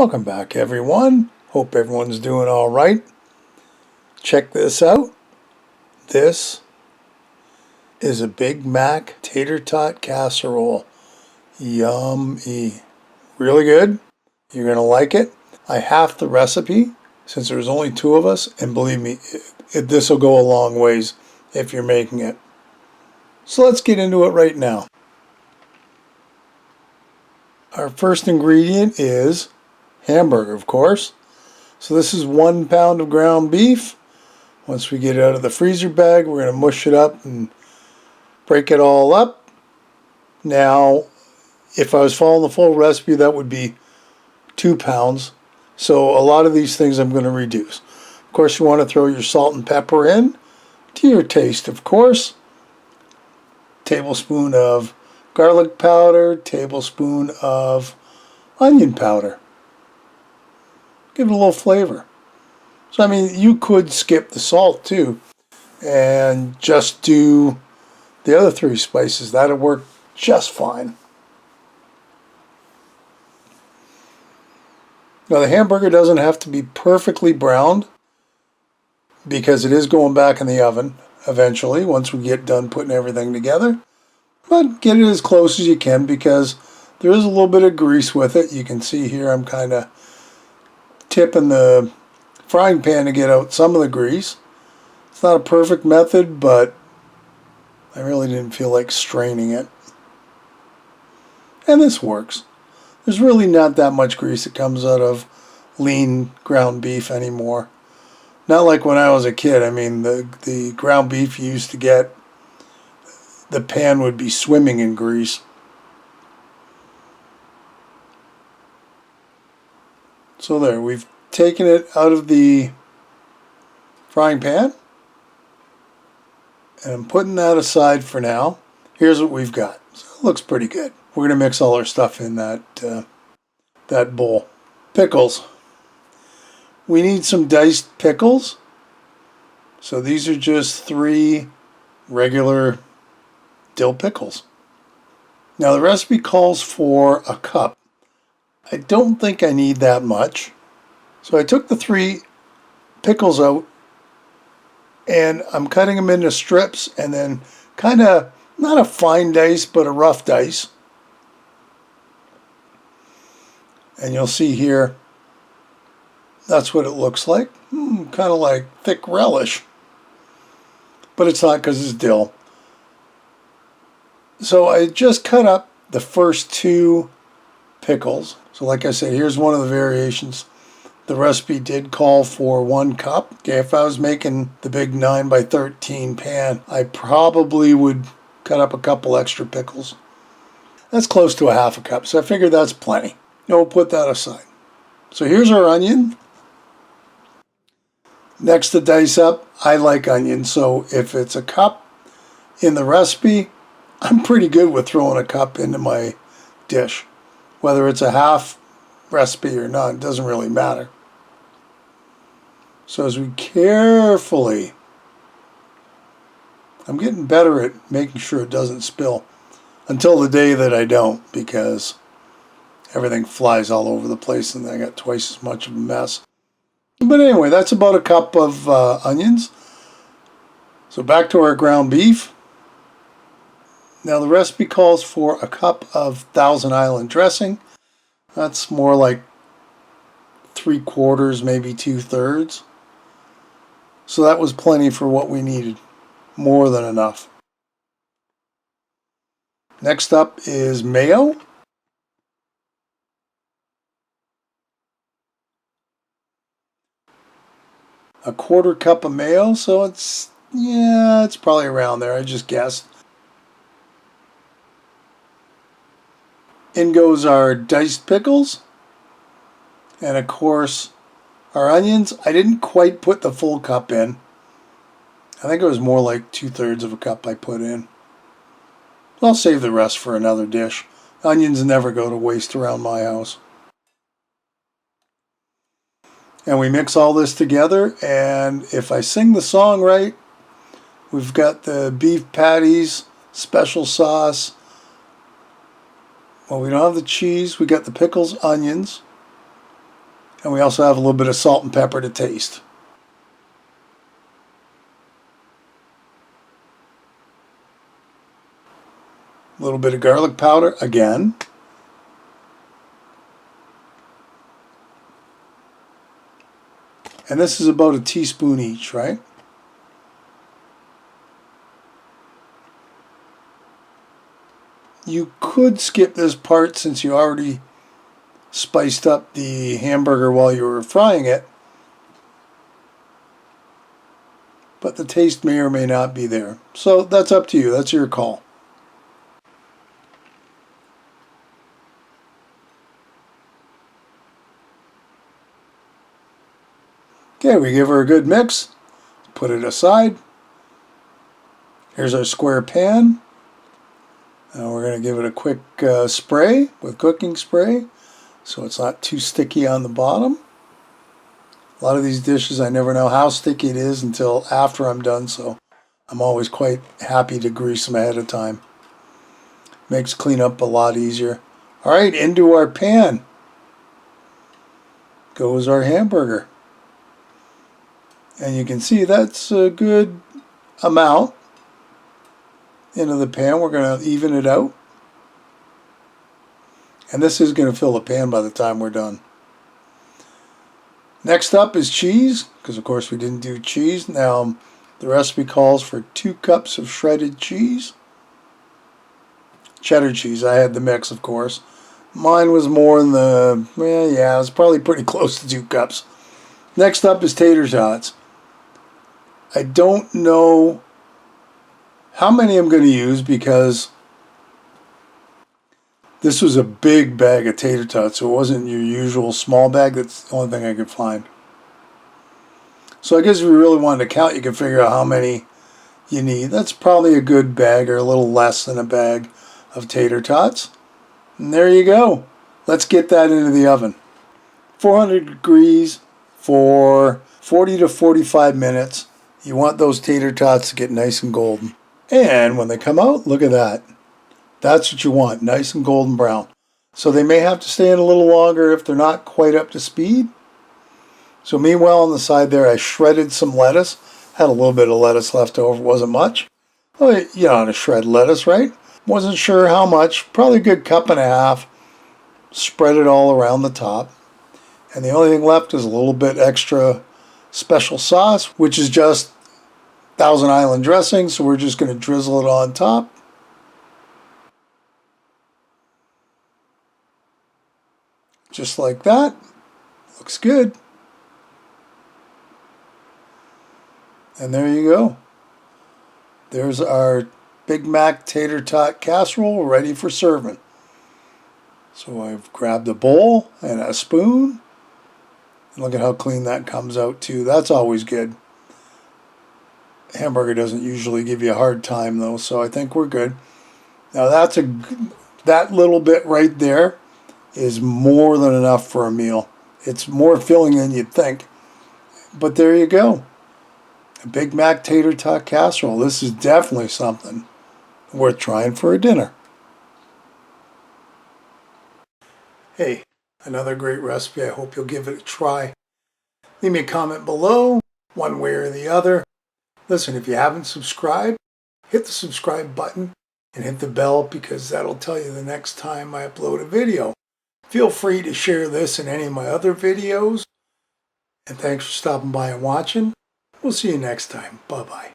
Welcome back, everyone. Hope everyone's doing all right. Check this out. This is a Big Mac Tatter Tot Casserole. Yummy. Really good. You're going to like it. I halved the recipe since there's only two of us, and believe me, this will go a long ways if you're making it. So let's get into it right now. Our first ingredient is hamburger, of course. So this is 1 pound of ground beef. Once we get it out of the freezer bag, we're going to mush it up and break it all up. Now, if I was following the full recipe, that would be 2 pounds. So a lot of these things I'm going to reduce. Of course, you want to throw your salt and pepper in to your taste, of course. Tablespoon of garlic powder, tablespoon of onion powder. Give it a little flavor. So, I mean, you could skip the salt too and just do the other 3 spices. That'd work just fine. Now, the hamburger doesn't have to be perfectly browned because it is going back in the oven eventually once we get done putting everything together. But get it as close as you can because there is a little bit of grease with it. You can see here I'm kind of tipping the frying pan to get out some of the grease. It's not a perfect method, but I really didn't feel like straining it. And this works. There's really not that much grease that comes out of lean ground beef anymore. Not like when I was a kid. I mean, the ground beef you used to get, the pan would be swimming in grease. So there, we've taken it out of the frying pan. And I'm putting that aside for now. Here's what we've got. So it looks pretty good. We're going to mix all our stuff in that bowl. Pickles. We need some diced pickles. So these are just 3 regular dill pickles. Now the recipe calls for a cup. I don't think I need that much. So I took the 3 pickles out and I'm cutting them into strips and then kind of, not a fine dice, but a rough dice. And you'll see here, that's what it looks like. Kind of like thick relish. But it's not because it's dill. So I just cut up the first 2 pickles. So like I said, here's one of the variations. The recipe did call for 1 cup. Okay, if I was making the big 9 by 13 pan, I probably would cut up a couple extra pickles. That's close to a half a cup, so I figured that's plenty. Now we'll put that aside. So here's our onion. Next to dice up, I like onion, so if it's a cup in the recipe, I'm pretty good with throwing a cup into my dish. Whether it's a half recipe or not, it doesn't really matter. So as we carefully, I'm getting better at making sure it doesn't spill until the day that I don't, because everything flies all over the place and I got twice as much of a mess. But anyway, that's about a cup of onions. So back to our ground beef. Now the recipe calls for a cup of Thousand Island dressing. That's more like 3/4, maybe 2/3. So that was plenty for what we needed. More than enough. Next up is mayo. A 1/4 cup of mayo, so it's probably around there, I just guessed. In goes our diced pickles. And of course, our onions. I didn't quite put the full cup in. I think it was more like 2/3 of a cup I put in. I'll save the rest for another dish. Onions never go to waste around my house. And we mix all this together, and if I sing the song right, we've got the beef patties, special sauce. Well, we don't have the cheese. We got the pickles, onions. And we also have a little bit of salt and pepper to taste. A little bit of garlic powder again. And this is about a teaspoon each, right? You could skip this part since you already spiced up the hamburger while you were frying it. But the taste may or may not be there. So that's up to you. That's your call. Okay, we give her a good mix. Put it aside. Here's our square pan. Now we're going to give it a quick spray with cooking spray so it's not too sticky on the bottom. A lot of these dishes I never know how sticky it is until after I'm done, so I'm always quite happy to grease them ahead of time. Makes cleanup a lot easier. Alright, into our pan goes our hamburger. And you can see that's a good amount into the pan. We're going to even it out. And this is going to fill the pan by the time we're done. Next up is cheese, because of course we didn't do cheese. Now the recipe calls for 2 cups of shredded cheese. Cheddar cheese, I had the mix of course. Mine was more in the, well, yeah, it was probably pretty close to 2 cups. Next up is tater tots. I don't know how many I'm going to use because this was a big bag of tater tots, so it wasn't your usual small bag. That's the only thing I could find. So I guess if you really wanted to count, you can figure out how many you need. That's probably a good bag or a little less than a bag of tater tots. And there you go. Let's get that into the oven. 400 degrees for 40 to 45 minutes. You want those tater tots to get nice and golden. And when they come out, look at that. That's what you want, nice and golden brown. So they may have to stay in a little longer if they're not quite up to speed. So meanwhile on the side there, I shredded some lettuce. Had a little bit of lettuce left over, wasn't much. Well, you know how to shred lettuce, right? Wasn't sure how much, probably a good cup and a half. Spread it all around the top. And the only thing left is a little bit extra special sauce, which is just Thousand Island dressing. So we're just going to drizzle it on top. Just like that. Looks good. And there you go. There's our Big Mac Tatter Tot Casserole ready for serving. So I've grabbed a bowl and a spoon. And look at how clean that comes out too. That's always good. Hamburger doesn't usually give you a hard time though, so I think we're good. Now that little bit right there is more than enough for a meal. It's more filling than you'd think. But there you go. A Big Mac Tatter Tot Casserole. This is definitely something worth trying for a dinner. Hey, another great recipe. I hope you'll give it a try. Leave me a comment below, one way or the other. Listen, if you haven't subscribed, hit the subscribe button and hit the bell because that'll tell you the next time I upload a video. Feel free to share this in any of my other videos. And thanks for stopping by and watching. We'll see you next time. Bye-bye.